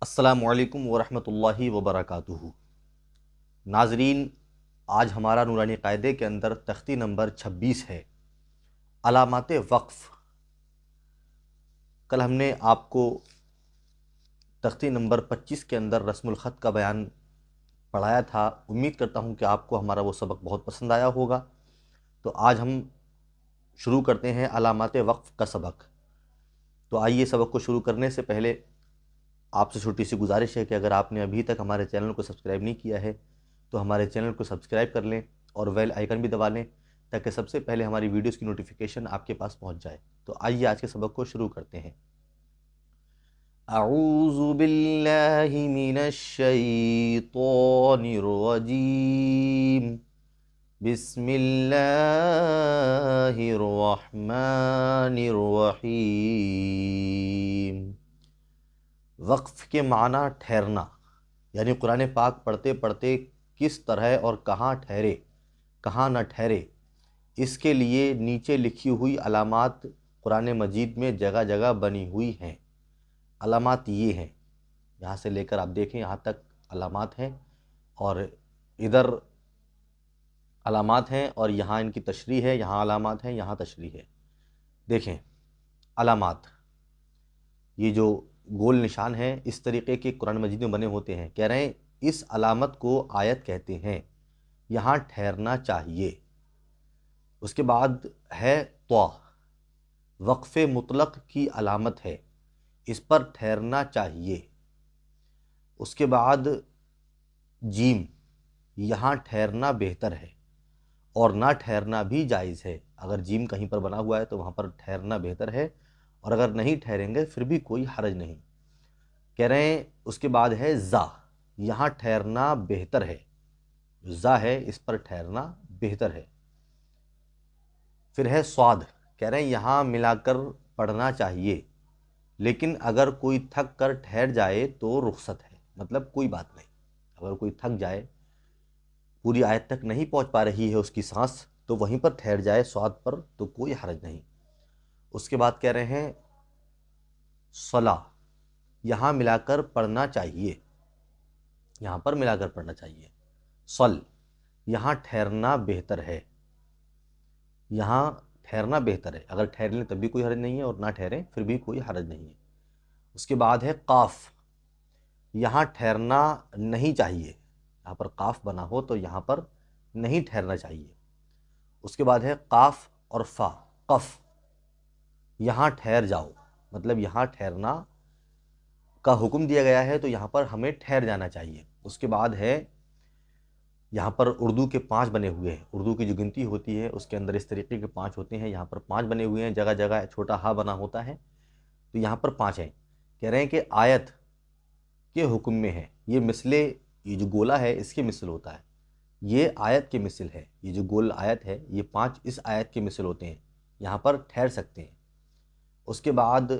अस्सलामुअलैकुम वरहमतुल्लाहि वबरकातुहू। नाजरीन, आज हमारा नूरानी क़ायदे के अंदर तख्ती नंबर 26 है, अलामात वक्फ़। कल हमने आपको तख्ती नंबर 25 के अंदर रस्मुल ख़त का बयान पढ़ाया था। उम्मीद करता हूँ कि आपको हमारा वो सबक बहुत पसंद आया होगा। तो आज हम शुरू करते हैं अलामात वक्फ़ का सबक। तो आइए, सबक को शुरू करने से पहले आपसे छोटी सी गुजारिश है कि अगर आपने अभी तक हमारे चैनल को सब्सक्राइब नहीं किया है तो हमारे चैनल को सब्सक्राइब कर लें और बेल आइकन भी दबा लें ताकि सबसे पहले हमारी वीडियोस की नोटिफिकेशन आपके पास पहुंच जाए। तो आइए आज के सबक को शुरू करते हैं। अऊज़ु बिल्लाहि मिनश शैतानिर रजीम। बिस्मिल्लाहिर रहमानिर रहीम। वक्फ़ के माना ठहरना, यानी कुरान पाक पढ़ते पढ़ते किस तरह और कहाँ ठहरे कहाँ न ठहरे, इसके लिए नीचे लिखी हुई अलामात कुरान मजीद में जगह जगह बनी हुई हैं। अलामात ये हैं, यहाँ से लेकर आप देखें यहाँ तक अलामात हैं और इधर अलामात हैं और यहाँ इनकी तशरीह है, यहाँ अलामात हैं, यहाँ तशरीह है। देखें अलामात, ये जो गोल निशान है इस तरीके के कुरान मजीद में बने होते हैं। कह रहे हैं इस अलामत को आयत कहते हैं, यहाँ ठहरना चाहिए। उसके बाद है त्वा, वक्फ़े मुतलक की अलामत है, इस पर ठहरना चाहिए। उसके बाद जीम, यहाँ ठहरना बेहतर है और ना ठहरना भी जायज़ है। अगर जीम कहीं पर बना हुआ है तो वहाँ पर ठहरना बेहतर है और अगर नहीं ठहरेंगे फिर भी कोई हर्ज नहीं। कह रहे हैं उसके बाद है ज़ा, यहाँ ठहरना बेहतर है। जो ज़ा है इस पर ठहरना बेहतर है। फिर है स्वाद, कह रहे हैं यहाँ मिलाकर पढ़ना चाहिए, लेकिन अगर कोई थक कर ठहर जाए तो रुख्सत है, मतलब कोई बात नहीं। अगर कोई थक जाए, पूरी आयत तक नहीं पहुँच पा रही है उसकी सांस, तो वहीं पर ठहर जाए स्वाद पर, तो कोई हर्ज नहीं। उसके बाद कह रहे हैं सला, यहाँ मिलाकर पढ़ना चाहिए, यहाँ पर मिलाकर पढ़ना चाहिए। सल, यहाँ ठहरना बेहतर है, यहाँ ठहरना बेहतर है। अगर ठहर लें तब भी कोई हर्ज नहीं है और ना ठहरें फिर भी कोई हर्ज नहीं है। उसके बाद है काफ, यहाँ ठहरना नहीं चाहिए। यहाँ पर काफ बना हो तो यहाँ पर नहीं ठहरना चाहिए। उसके बाद है काफ और फा, कफ, यहाँ ठहर जाओ, मतलब यहाँ ठहरना का हुक्म दिया गया है तो यहाँ पर हमें ठहर जाना चाहिए। उसके बाद है यहाँ पर उर्दू के 5 बने हुए हैं। उर्दू की जो गिनती होती है उसके अंदर इस तरीके के 5 होते हैं। यहाँ पर 5 बने हुए हैं, जगह जगह छोटा हा बना होता है, तो यहाँ पर 5 हैं। कह रहे हैं कि आयत के हुक्म में है। ये मिसले, ये जो गोला है इसके मिसल होता है, ये आयत के मिसल है। ये जो गोल आयत है ये 5 इस आयत के मिसल होते हैं, यहाँ पर ठहर सकते हैं। उसके बाद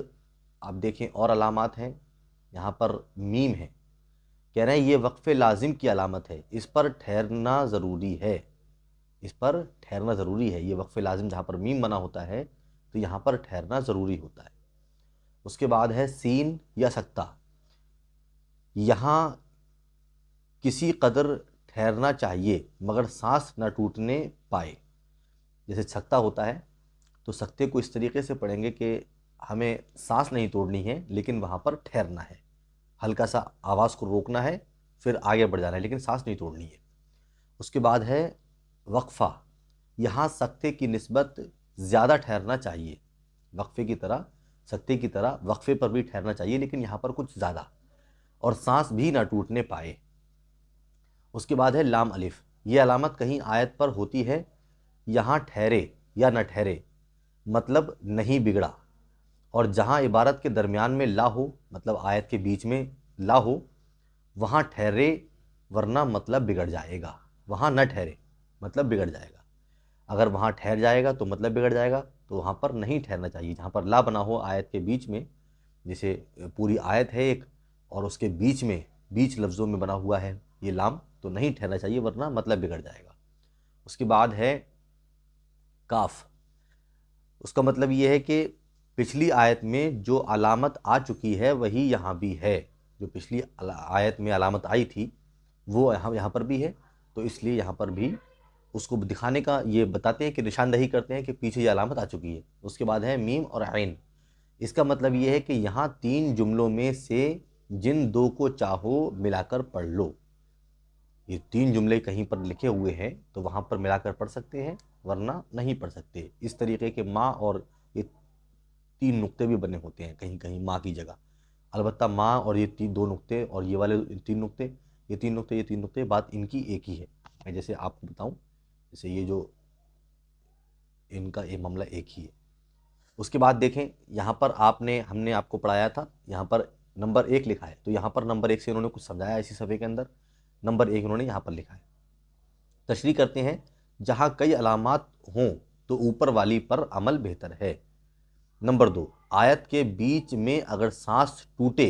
आप देखें और अलामात हैं। यहाँ पर मीम है, कह रहे हैं ये वक्फ़े लाजिम की अलामत है, इस पर ठहरना ज़रूरी है, इस पर ठहरना ज़रूरी है। ये वक्फ़े लाजिम जहाँ पर मीम बना होता है तो यहाँ पर ठहरना ज़रूरी होता है। उसके बाद है सीन या सक्ता, यहाँ किसी कदर ठहरना चाहिए मगर सांस न टूटने पाए। जैसे सक्ता होता है तो सक्ते को इस तरीके से पढ़ेंगे कि हमें सांस नहीं तोड़नी है लेकिन वहाँ पर ठहरना है, हल्का सा आवाज़ को रोकना है, फिर आगे बढ़ जाना है, लेकिन सांस नहीं तोड़नी है। उसके बाद है वक्फ़ा, यहाँ सक्ते की निस्बत ज़्यादा ठहरना चाहिए। वक्फ़े की तरह, सक्ते की तरह वक्फ़े पर भी ठहरना चाहिए, लेकिन यहाँ पर कुछ ज़्यादा, और सांस भी ना टूटने पाए। उसके बाद है लाम अलिफ, ये अलामत कहीं आयत पर होती है, यहाँ ठहरे या न ठहरे, मतलब नहीं बिगड़ा। और जहाँ इबारत के दरमियान में ला हो, मतलब आयत के बीच में ला हो, वहाँ ठहरे वरना मतलब बिगड़ जाएगा। वहाँ न ठहरे मतलब बिगड़ जाएगा। अगर वहाँ ठहर जाएगा तो मतलब बिगड़ जाएगा, तो वहाँ पर नहीं ठहरना चाहिए। जहाँ पर ला बना हो आयत के बीच में, जैसे पूरी आयत है एक और उसके बीच में, बीच लफ्ज़ों में बना हुआ है ये लाम, तो नहीं ठहरना चाहिए वरना मतलब बिगड़ जाएगा। उसके बाद है काफ, उसका मतलब ये है कि पिछली आयत में जो अलामत आ चुकी है वही यहाँ भी है, जो पिछली आयत में अलामत आई थी वो यहाँ पर भी है, तो इसलिए यहाँ पर भी उसको दिखाने का ये बताते हैं कि निशानदही करते हैं कि पीछे ये अलामत आ चुकी है। उसके बाद है मीम और ऐन। इसका मतलब ये है कि यहाँ 3 जुमलों में से जिन 2 को चाहो मिलाकर पढ़ लो। ये 3 जुमले कहीं पर लिखे हुए हैं तो वहाँ पर मिलाकर पढ़ सकते हैं, वरना नहीं पढ़ सकते। इस तरीके के माँ और ये 3 नुक्ते भी बने होते हैं कहीं कहीं माँ की जगह। अलबत्ता माँ और ये 2 नुक्ते और ये वाले 3 नुक्ते, ये 3 नुक्ते, ये 3 नुक्ते, बात इनकी एक ही है। मैं जैसे आपको बताऊँ, जैसे ये जो इनका ये मामला एक ही है। उसके बाद देखें, यहाँ पर हमने आपको पढ़ाया था, यहाँ पर नंबर 1 लिखा है, तो यहाँ पर नंबर 1 से उन्होंने कुछ समझाया इसी सफ़े के अंदर। नंबर 1 उन्होंने यहाँ पर लिखा है। तशरीह करते हैं, जहाँ कई अलामात हों तो ऊपर वाली पर अमल बेहतर है। नंबर 2, आयत के बीच में अगर सांस टूटे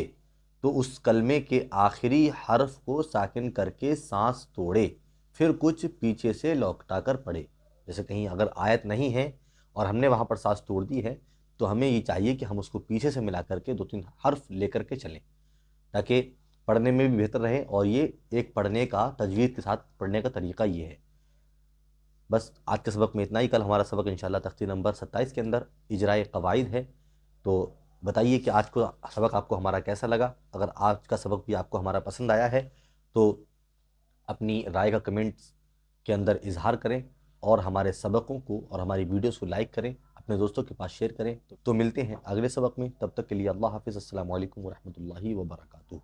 तो उस कलमे के आखिरी हर्फ को साकिन करके सांस तोड़े, फिर कुछ पीछे से लौटा कर पढ़े। जैसे कहीं अगर आयत नहीं है और हमने वहाँ पर सांस तोड़ दी है, तो हमें ये चाहिए कि हम उसको पीछे से मिला करके 2-3 हर्फ लेकर के चलें, ताकि पढ़ने में भी बेहतर रहे। और ये एक पढ़ने का, तजवीद के साथ पढ़ने का तरीका ये है। बस आज के सबक में इतना ही। कल हमारा सबक इंशाल्लाह तख्ती नंबर 27 के अंदर इजराए क़वाइद है। तो बताइए कि आज को सबक आपको हमारा कैसा लगा। अगर आज का सबक भी आपको हमारा पसंद आया है तो अपनी राय का कमेंट्स के अंदर इजहार करें, और हमारे सबकों को और हमारी वीडियोस को लाइक करें, अपने दोस्तों के पास शेयर करें। तो मिलते हैं अगले सबक में, तब तक के लिए अल्लाह हाफ़िज़। अस्सलामु अलैकुम व रहमतुल्लाहि व बरकातुहू।